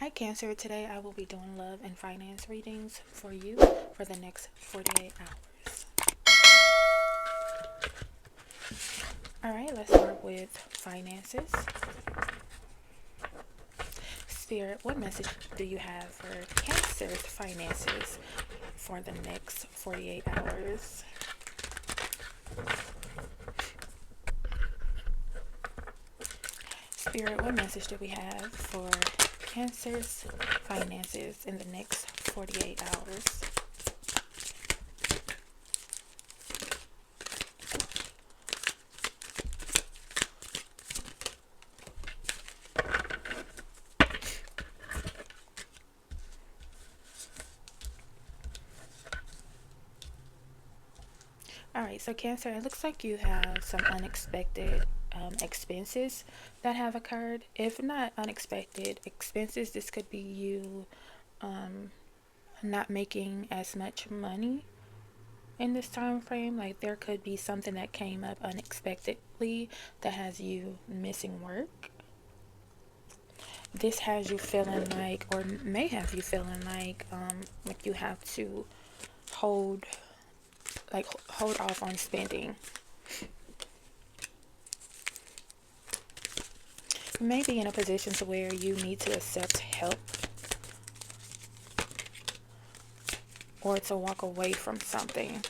Hi Cancer, today I will be doing love and finance readings for you for the next 48 hours. Alright, let's start with finances. Spirit, what message do you have for Cancer's finances for the next 48 hours? Spirit, what message do we have for Cancer's finances in the next 48 hours? Alright, so Cancer, it looks like you have some unexpected expenses that have occurred. If not unexpected expenses, this could be you not making as much money in this time frame. Like there could be something that came up unexpectedly that has you missing work. This has you feeling like, or may have you feeling like you have to hold hold off on spending. You may be in a position to where you need to accept help or to walk away from something.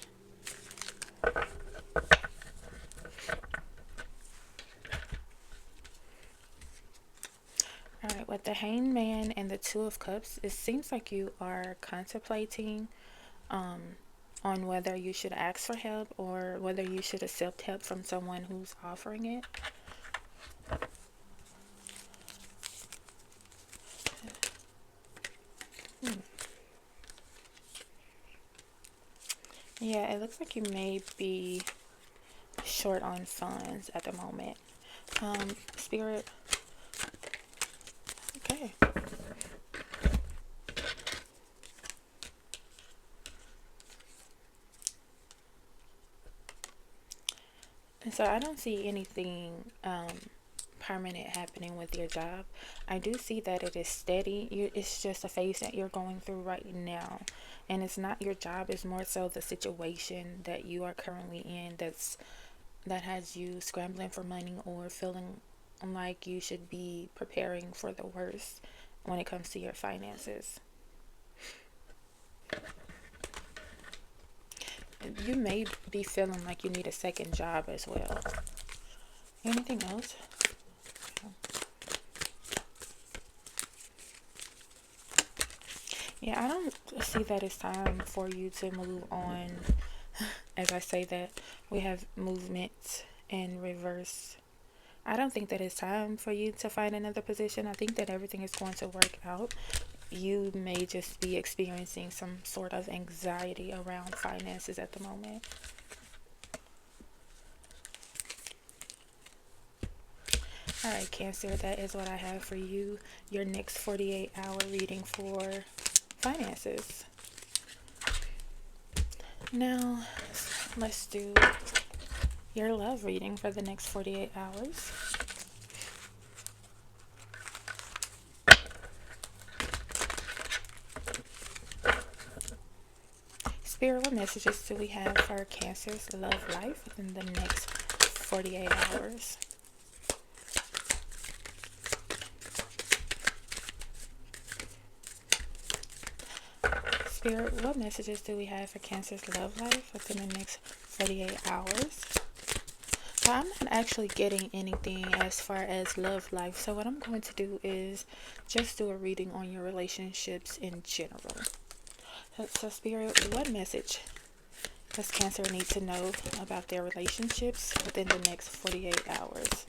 Alright, with the Hangman and the Two of Cups, it seems like you are contemplating on whether you should ask for help or whether you should accept help from someone who's offering it. Yeah, it looks like you may be short on funds at the moment. Spirit. Okay. And so I don't see anything permanent happening with your job. I do see that it is steady. It's just a phase that you're going through right now, and it's not your job. It's more so the situation that you are currently in that has you scrambling for money or feeling like you should be preparing for the worst when it comes to your finances. You may be feeling like you need a second job as well. Anything else? Yeah, I don't see that it's time for you to move on. As I say that, we have movement in reverse. I don't think that it's time for you to find another position. I think that everything is going to work out. You may just be experiencing some sort of anxiety around finances at the moment. Alright, Cancer, that is what I have for you. Your next 48-hour reading for finances. Now, let's do your love reading for the next 48 hours. Spirit, what messages do we have for Cancer's love life within the next 48 hours? Spirit, what messages do we have for Cancer's love life within the next 48 hours? So I'm not actually getting anything as far as love life. So what I'm going to do is just do a reading on your relationships in general. So Spirit, what message does Cancer need to know about their relationships within the next 48 hours?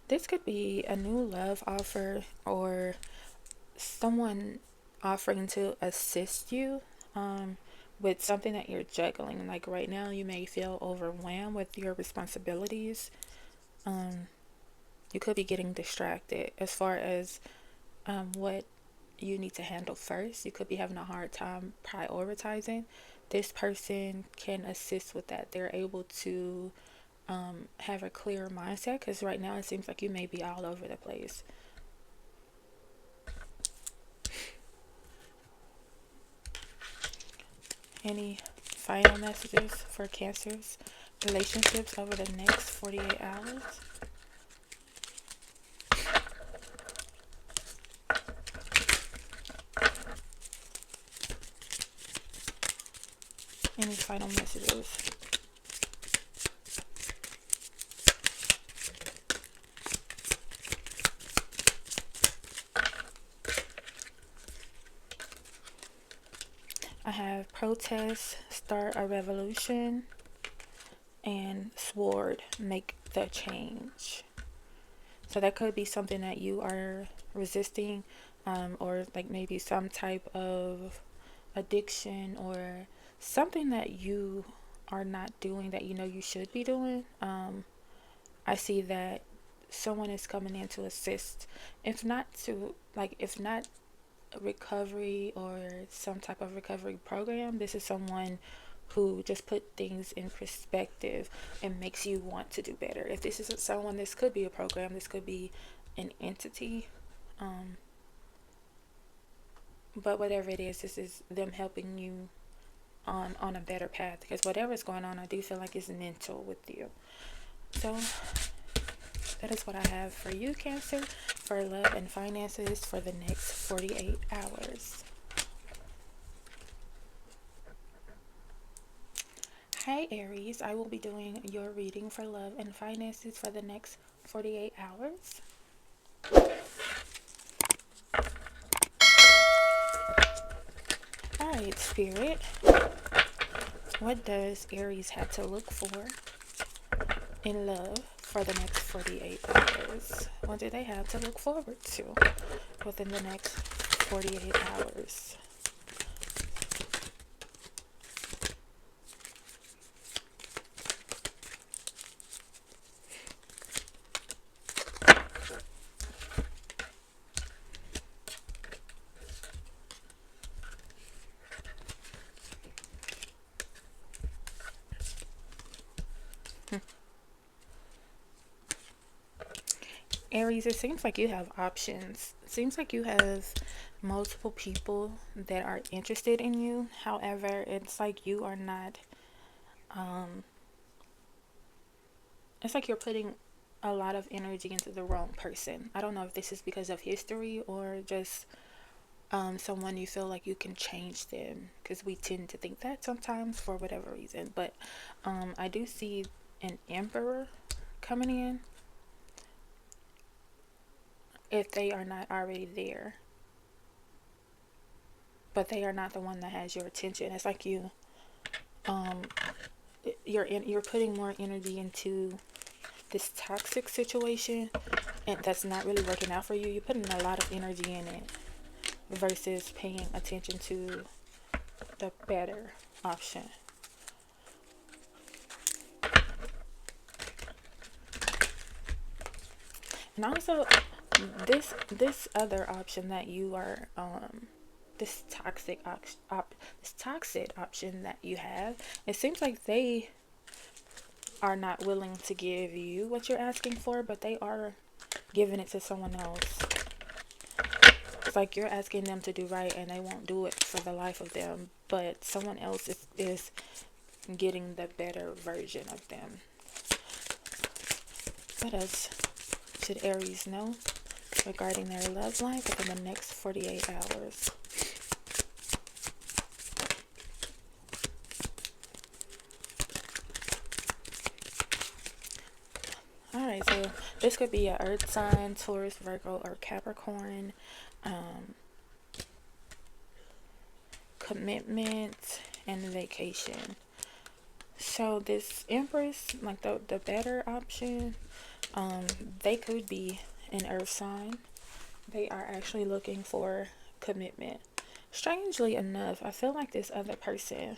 This could be a new love offer or someone offering to assist you with something that you're juggling. Like right now, you may feel overwhelmed with your responsibilities. You could be getting distracted as far as what you need to handle first. You could be having a hard time prioritizing. This person can assist with that. They're able to have a clearer mindset, because right now it seems like you may be all over the place. Any final messages for Cancer's relationships over the next 48 hours? Any final messages? I have protest, start a revolution, and sword, make the change. So that could be something that you are resisting, or like maybe some type of addiction, or something that you are not doing that you know you should be doing. I see that someone is coming in to assist, if not recovery or some type of recovery program. This is someone who just put things in perspective and makes you want to do better. If this isn't someone, this could be a program, this could be an entity, but whatever it is, this is them helping you on a better path, because whatever is going on, I do feel like it's mental with you. So that is what I have for you, Cancer, for love and finances for the next 48 hours. Hi, Aries. I will be doing your reading for love and finances for the next 48 hours. Alright, Spirit. What does Aries have to look for in love for the next 48 hours? What do they have to look forward to within the next 48 hours? Aries, it seems like you have options. It seems like you have multiple people that are interested in you. However, it's like you are not, it's like you're putting a lot of energy into the wrong person. I don't know if this is because of history or just someone you feel like you can change them, because we tend to think that sometimes for whatever reason. But I do see an emperor coming in if they are not already there, but they are not the one that has your attention. It's like um you're putting more energy into this toxic situation, and that's not really working out for you. You're putting a lot of energy in it versus paying attention to the better option. And also, this other option that you are this this toxic option that you have, it seems like they are not willing to give you what you're asking for, but they are giving it to someone else. It's like you're asking them to do right and they won't do it for the life of them, but someone else is getting the better version of them. What else should Aries know regarding their love life within the next 48 hours? Alright, so this could be an earth sign, Taurus, Virgo, or Capricorn. Commitment and vacation. So this Empress, like the better option, they could be an earth sign. They are actually looking for commitment. Strangely enough, I feel like this other person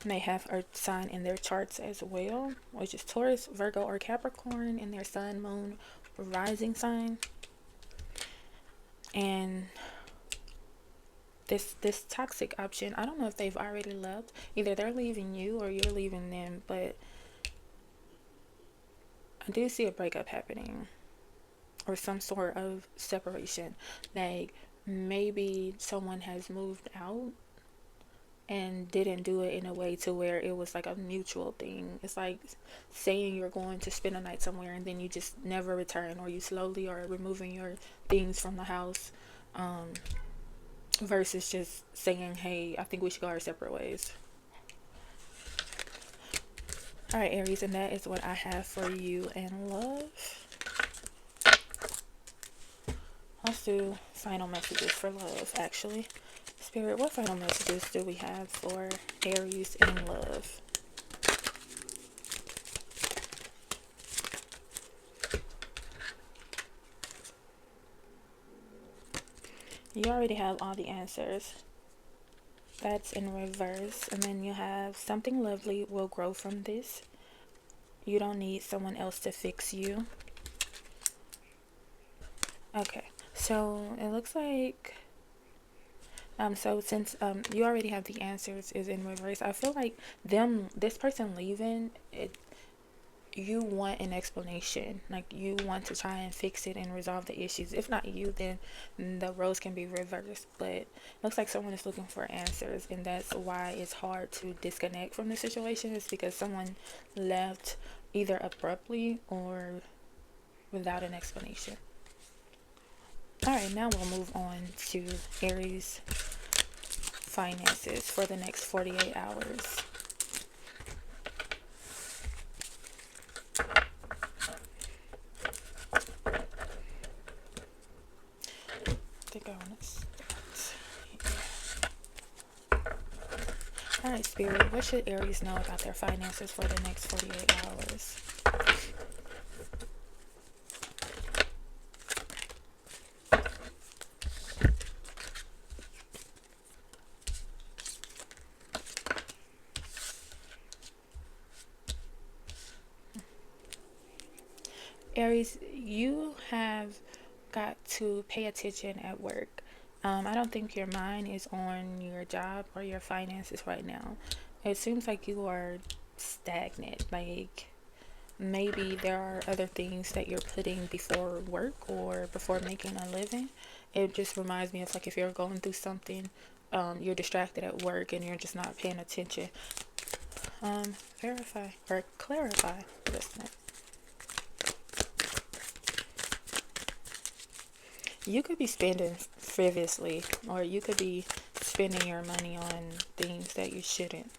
may have earth sign in their charts as well, which is Taurus, Virgo, or Capricorn in their sun, moon, rising sign. And this toxic option, I don't know if they've already left. Either they're leaving you or you're leaving them, but I do see a breakup happening or some sort of separation. Like maybe someone has moved out and didn't do it in a way to where it was like a mutual thing. It's like saying you're going to spend a night somewhere and then you just never return, or you slowly are removing your things from the house, versus just saying, hey, I think we should go our separate ways. All right, Aries, and that is what I have for you in love. Let's do final messages for love, actually. Spirit, what final messages do we have for Aries in love? You already have all the answers. That's in reverse. And then you have something lovely will grow from this. You don't need someone else to fix you. Okay, so it looks like so since you already have the answers is in reverse, I feel like this person leaving it, you want an explanation. Like you want to try and fix it and resolve the issues. If not you, then the roles can be reversed. But it looks like someone is looking for answers, and that's why it's hard to disconnect from the situation, is because someone left either abruptly or without an explanation. Alright, now we'll move on to Aries finances for the next 48 hours. I think I want to start here. Alright, Spirit, what should Aries know about their finances for the next 48 hours? Aries, you have got to pay attention at work. I don't think your mind is on your job or your finances right now. It seems like you are stagnant. Like maybe there are other things that you're putting before work or before making a living. It just reminds me of like if you're going through something, you're distracted at work and you're just not paying attention. Verify or clarify this. You could be spending frivolously, or you could be spending your money on things that you shouldn't.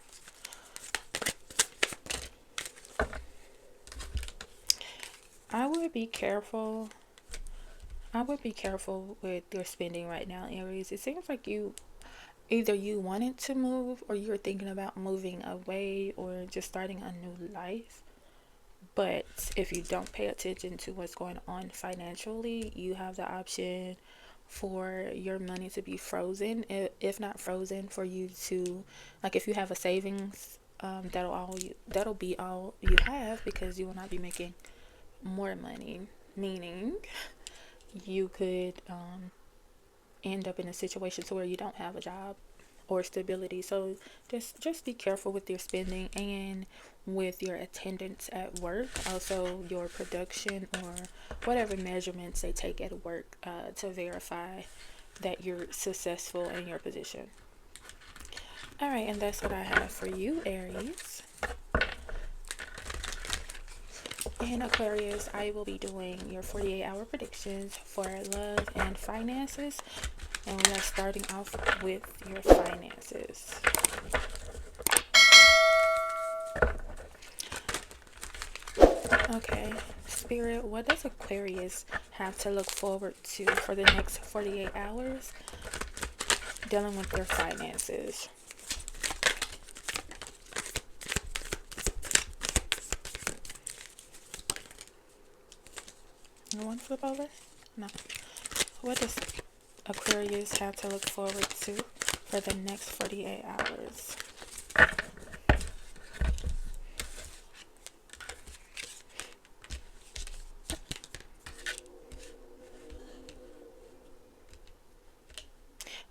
I would be careful. I would be careful with your spending right now, Aries. It seems like either you wanted to move or you're thinking about moving away or just starting a new life. But if you don't pay attention to what's going on financially, you have the option for your money to be frozen. If not frozen, for you to, like if you have a savings, that'll be all you have, because you will not be making more money. Meaning you could end up in a situation to where you don't have a job or stability. So just be careful with your spending and with your attendance at work, also your production or whatever measurements they take at work to verify that you're successful in your position. All right, and that's what I have for you, Aries. In Aquarius, I will be doing your 48-hour predictions for love and finances. And we are starting off with your finances. Okay, Spirit, what does Aquarius have to look forward to for the next 48 hours dealing with their finances? You want to flip over? No. What does Aquarius have to look forward to for the next 48 hours?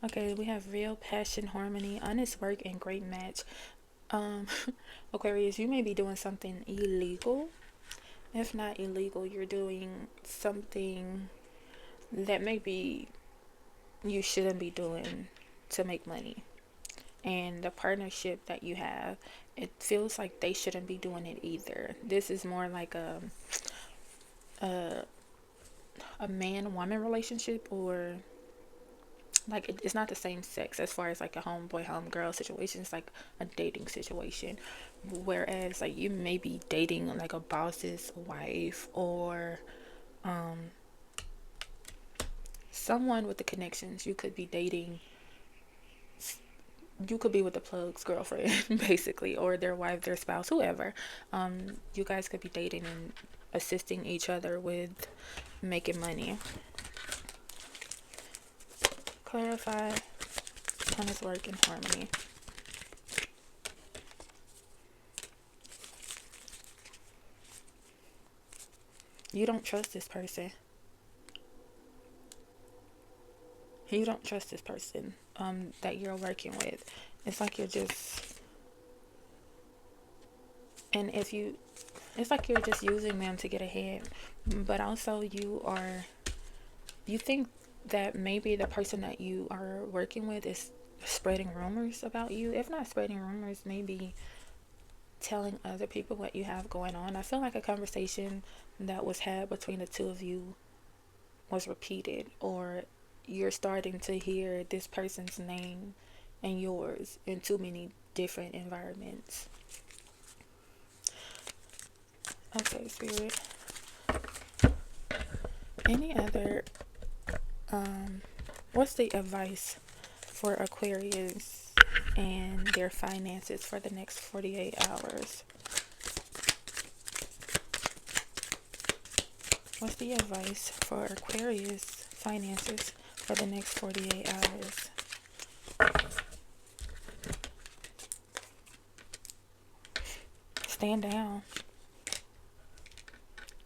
Okay, we have real passion, harmony, honest work, and great match. Um, Aquarius, you may be doing something illegal. If not illegal, you're doing something that maybe you shouldn't be doing to make money. And the partnership that you have, it feels like they shouldn't be doing it either. This is more like a, a man woman relationship, or like it's not the same sex as far as like a homeboy homegirl situation. It's like a dating situation, whereas like you may be dating like a boss's wife, or someone with the connections. You could be dating, you could be with the plug's girlfriend basically, or their wife, their spouse, whoever. You guys could be dating and assisting each other with making money. Clarify, honest work, and harmony. You don't trust this person. You don't trust this person that you're working with. It's like you're just, and if you, it's like you're just using them to get ahead. But also you think that maybe the person that you are working with is spreading rumors about you. If not spreading rumors, maybe telling other people what you have going on. I feel like a conversation that was had between the two of you was repeated, or you're starting to hear this person's name and yours in too many different environments. Okay, Spirit. Any other what's the advice for Aquarius and their finances for the next 48 hours? What's the advice for Aquarius finances for the next 48 hours? Stand down.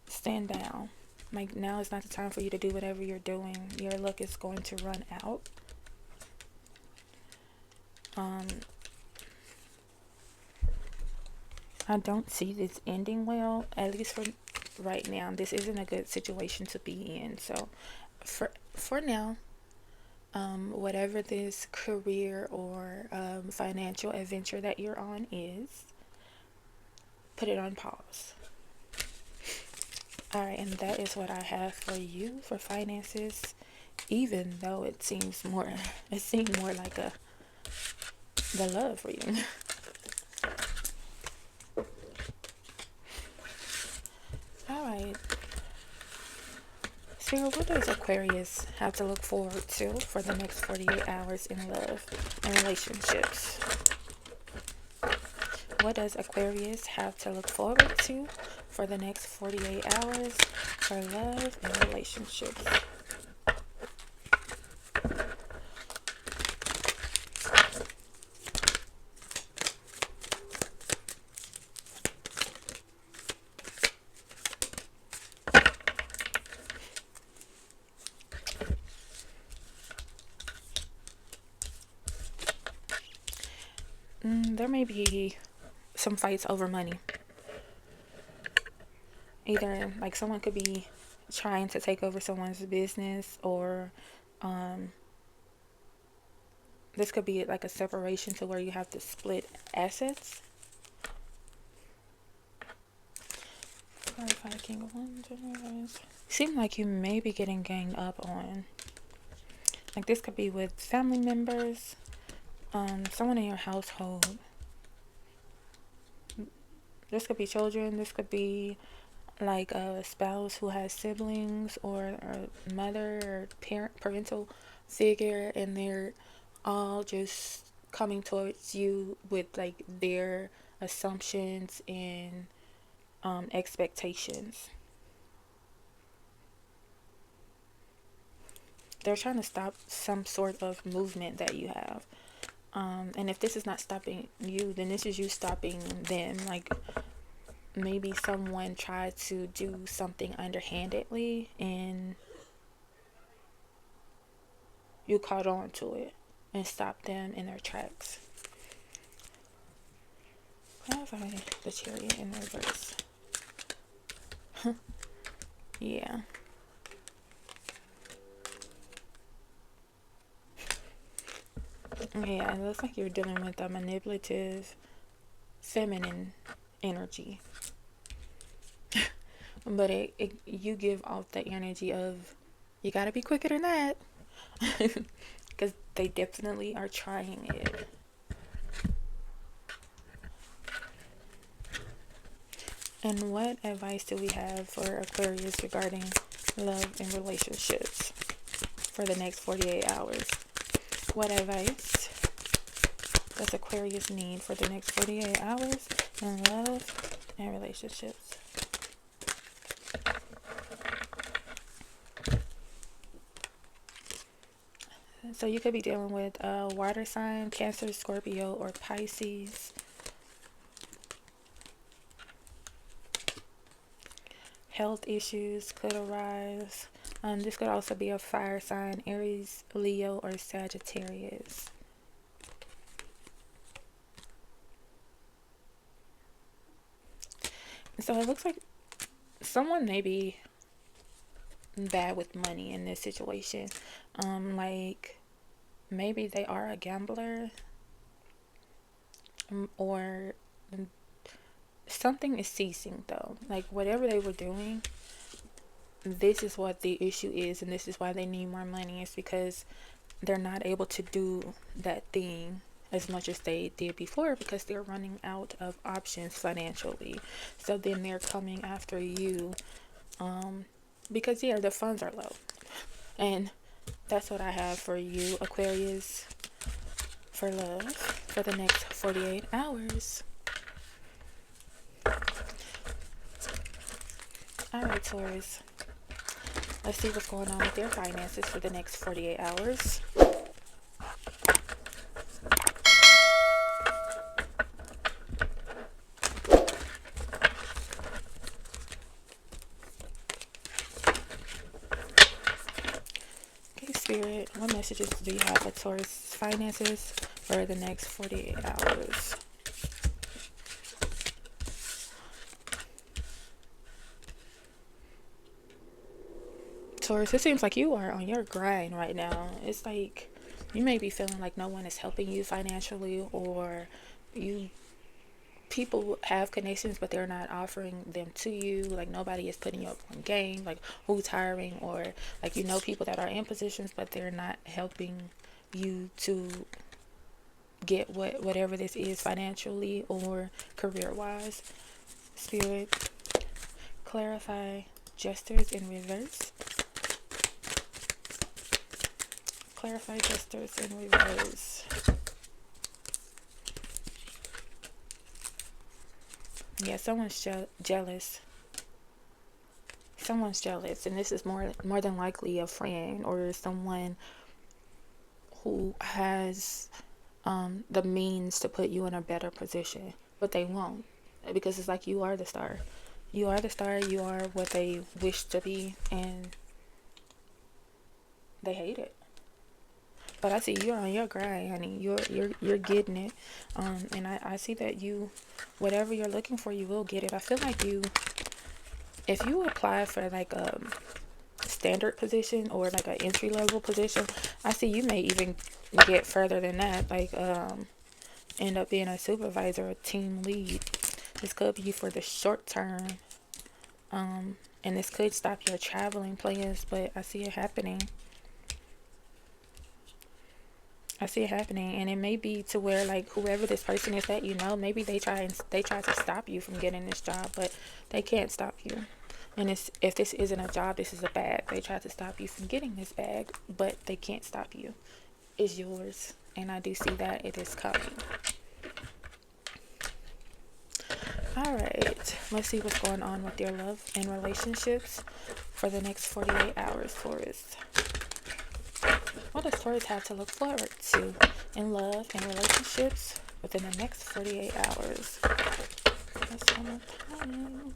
Stand down. Like, now is not the time for you to do whatever you're doing. Your luck is going to run out. I don't see this ending well, at least for right now. This isn't a good situation to be in. So for now, whatever this career or financial adventure that you're on is, put it on pause. Alright, and that is what I have for you for finances, even though it seemed more like the love reading. Alright. Spirit, what does Aquarius have to look forward to for the next 48 hours in love and relationships? What does Aquarius have to look forward to for the next 48 hours for love and relationships? There may be some fights over money. Either like someone could be trying to take over someone's business, or this could be like a separation to where you have to split assets. Clarify, King of Wands. Seem like you may be getting ganged up on. Like, this could be with family members, someone in your household. This could be children. This could be like a spouse who has siblings, or a mother or parental figure, and they're all just coming towards you with like their assumptions and expectations. They're trying to stop some sort of movement that you have. And if this is not stopping you, then this is you stopping them. Like, maybe someone tried to do something underhandedly and you caught on to it. and stop them in their tracks. Clarify the Chariot in reverse. Yeah. Yeah, it looks like you're dealing with a manipulative feminine energy. But you give off the energy of, you gotta be quicker than that. Because they definitely are trying it. And what advice do we have for Aquarius regarding love and relationships for the next 48 hours? What advice does Aquarius need for the next 48 hours in love and relationships? So you could be dealing with a water sign, Cancer, Scorpio, or Pisces. Health issues could arise. This could also be a fire sign, Aries, Leo, or Sagittarius. So it looks like someone may be bad with money in this situation. Like maybe they are a gambler, or something is ceasing though. Like whatever they were doing, this is what the issue is, and this is why they need more money. It's because they're not able to do that thing as much as they did before because they're running out of options financially. So then they're coming after you, because yeah, the funds are low. And that's what I have for you, Aquarius, for love for the next 48 hours. Alright, Taurus. Let's see what's going on with their finances for the next 48 hours. Okay, Spirit, what messages do you have for Taurus finances for the next 48 hours? Taurus, it seems like you are on your grind right now. It's like you may be feeling like no one is helping you financially, or people have connections but they're not offering them to you. Like nobody is putting you up on game, like who's hiring, or like people that are in positions but they're not helping you to get whatever this is financially or career wise. Spirit, clarify gestures in reverse. Clarify gestures in reverse. Yeah, someone's jealous. Someone's jealous, and this is more than likely a friend or someone who has the means to put you in a better position, but they won't, because it's like you are the star. You are the star. You are what they wish to be, and they hate it. But I see you're on your grind, honey. You're getting it, and I see that whatever you're looking for, you will get it. I feel like if you apply for like a standard position or like an entry level position, I see you may even get further than that. Like end up being a supervisor or team lead. This could be for the short term, and this could stop your traveling plans. But I see it happening. I see it happening, and it may be to where like whoever this person is that maybe they try to stop you from getting this job, but they can't stop you. And if this isn't a job, this is a bag. They try to stop you from getting this bag, but they can't stop you. It's yours, and I do see that it is coming. All right, let's see what's going on with your love and relationships for the next 48 hours, Taurus. What does Taurus have to look forward to in love and relationships within the next 48 hours? That's one more time.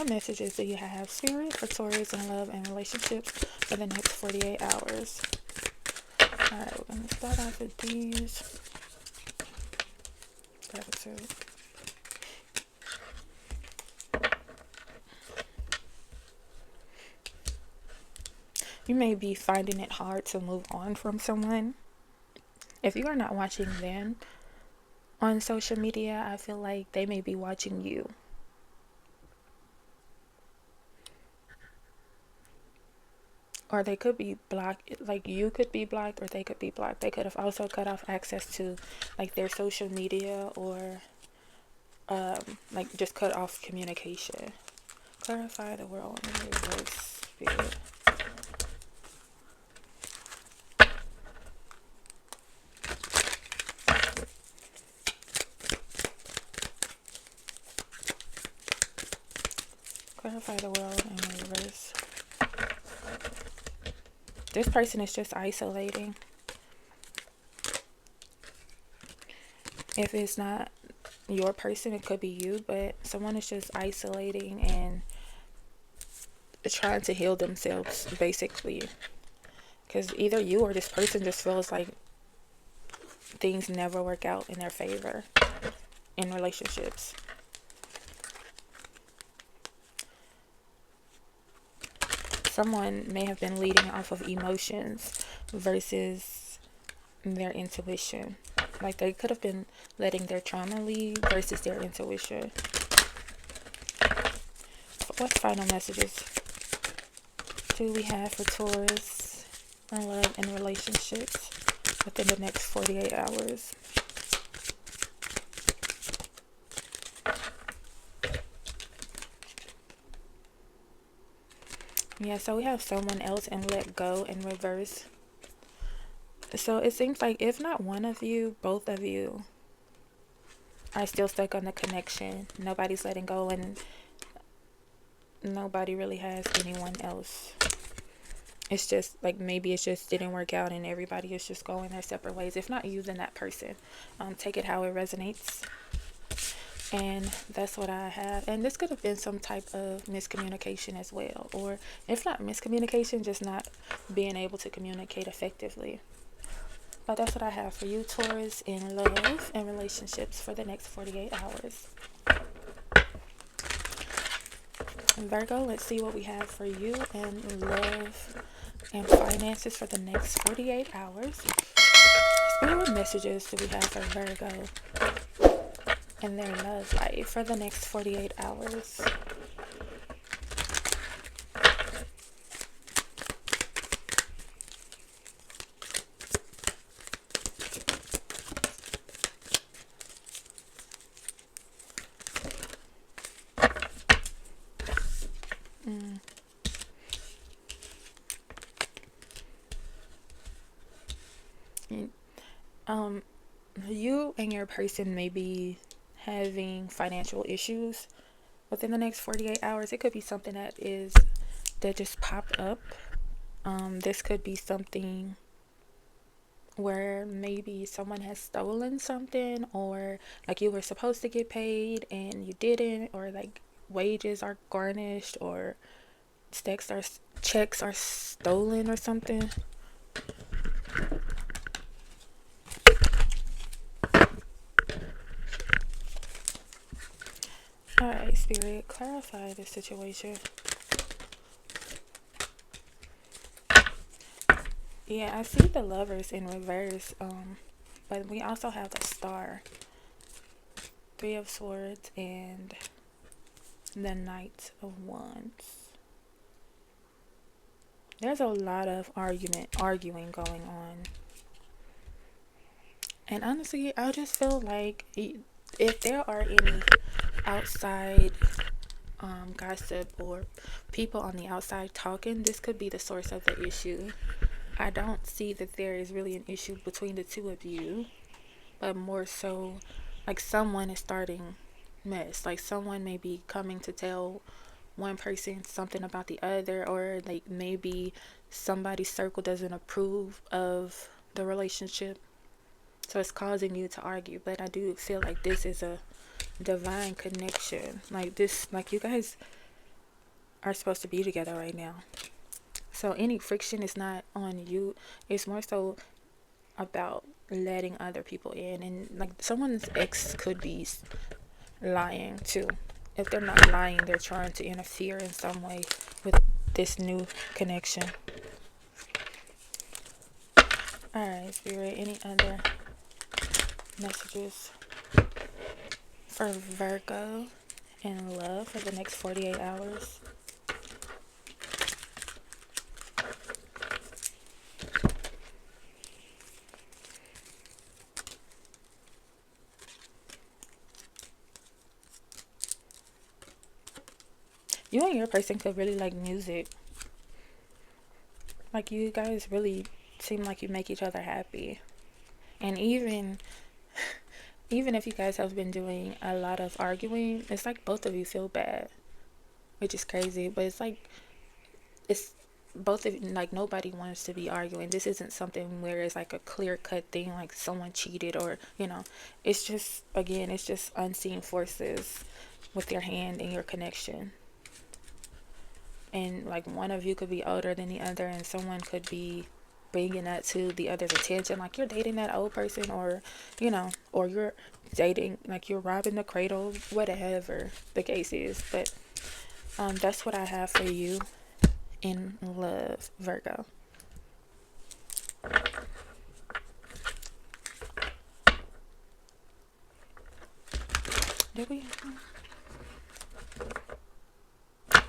What messages do you have, Spirit, for Taurus in love and relationships for the next 48 hours? Alright, we're going to start off with these. Gratitude. You may be finding it hard to move on from someone. If you are not watching them on social media, I feel like they may be watching you. Or they could be blocked, like you could be blocked, or they could be blocked. They could have also cut off access to like their social media, or like just cut off communication. Clarify the world in reverse, Spirit. Clarify the world in reverse. This person is just isolating. If it's not your person, it could be you, but someone is just isolating and trying to heal themselves, basically. Because either you or this person just feels like things never work out in their favor in relationships. Someone may have been leading off of emotions versus their intuition. Like they could have been letting their trauma lead versus their intuition. What final messages do we have for Taurus in love and relationships within the next 48 hours? Yeah, so we have someone else and let go in reverse. So it seems like if not one of you, both of you are still stuck on the connection. Nobody's letting go and nobody really has anyone else. It's just like maybe it just didn't work out and everybody is just going their separate ways. If not you, then that person. Take it how it resonates. And that's what I have. And this could have been some type of miscommunication as well. Or if not miscommunication, just not being able to communicate effectively. But that's what I have for you, Taurus, in love and relationships for the next 48 hours. Virgo, let's see what we have for you in love and finances for the next 48 hours. Spirit, what messages do we have for Virgo in their love life for the next 48 hours? You and your person may be having financial issues within the next 48 hours. It could be something that just popped up. This could be something where maybe someone has stolen something, or like you were supposed to get paid and you didn't, or like wages are garnished, or checks are stolen or something. Alright, Spirit, clarify the situation. Yeah, I see the Lovers in reverse, but we also have the Star, 3 of Swords, and the Knight of Wands. There's a lot of arguing going on. And honestly, I just feel like if there are any outside gossip or people on the outside talking, this could be the source of the issue. I don't see that there is really an issue between the two of you, but more so like someone is starting mess. Like someone may be coming to tell one person something about the other, or like maybe somebody's circle doesn't approve of the relationship, so it's causing you to argue. But I do feel like this is a divine connection. Like this, like you guys are supposed to be together right now. So any friction is not on you. It's more so about letting other people in. And like someone's ex could be lying too. If they're not lying, they're trying to interfere in some way with this new connection. Alright, Spirit, any other messages for Virgo in love for the next 48 hours? You and your person could really like music. Like you guys really seem like you make each other happy. And even if you guys have been doing a lot of arguing, it's like both of you feel bad, which is crazy. But it's like it's both of you, like nobody wants to be arguing. This isn't something where it's like a clear cut thing, like someone cheated or it's just again, it's just unseen forces with your hand and your connection. And like one of you could be older than the other, and someone could be bringing that to the other's attention, like you're dating that old person, or or you're dating, like you're robbing the cradle, whatever the case is. But that's what I have for you in love, Virgo. Did we?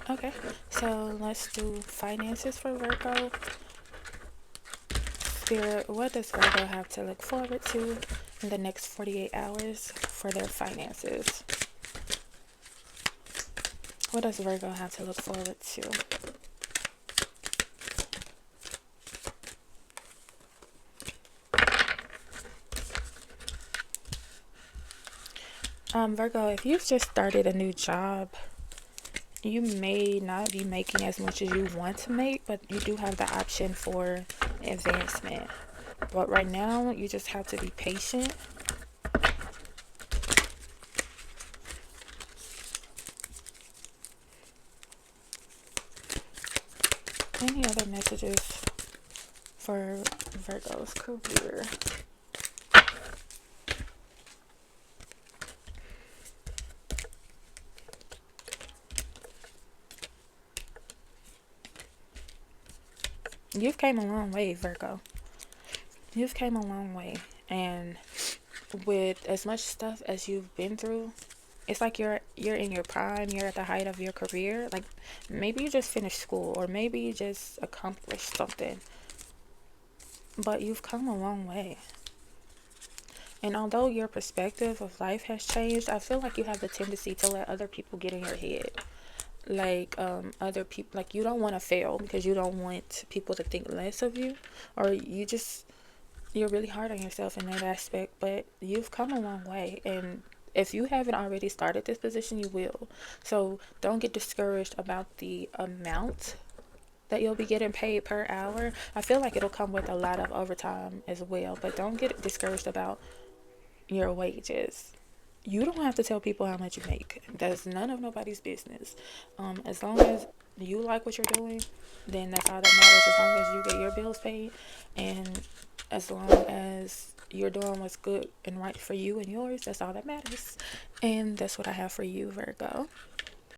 Okay, so let's do finances for Virgo. Spirit, what does Virgo have to look forward to in the next 48 hours for their finances? What does Virgo have to look forward to? Virgo, if you've just started a new job, you may not be making as much as you want to make, but you do have the option for advancement. But right now, you just have to be patient. Any other messages for Virgo's career? You've came a long way, Virgo. You've came a long way. And with as much stuff as you've been through, it's like you're in your prime, you're at the height of your career. Like maybe you just finished school, or maybe you just accomplished something. But you've come a long way. And although your perspective of life has changed, I feel like you have the tendency to let other people get in your head. Like other people, like you don't want to fail because you don't want people to think less of you, or you're really hard on yourself in that aspect. But you've come a long way, and if you haven't already started this position, you will. So don't get discouraged about the amount that you'll be getting paid per hour. I feel like it'll come with a lot of overtime as well, but don't get discouraged about your wages. You don't have to tell people how much you make. That's none of nobody's business. As long as you like what you're doing, then that's all that matters. As long as you get your bills paid, and as long as you're doing what's good and right for you and yours, that's all that matters. And that's what I have for you, Virgo.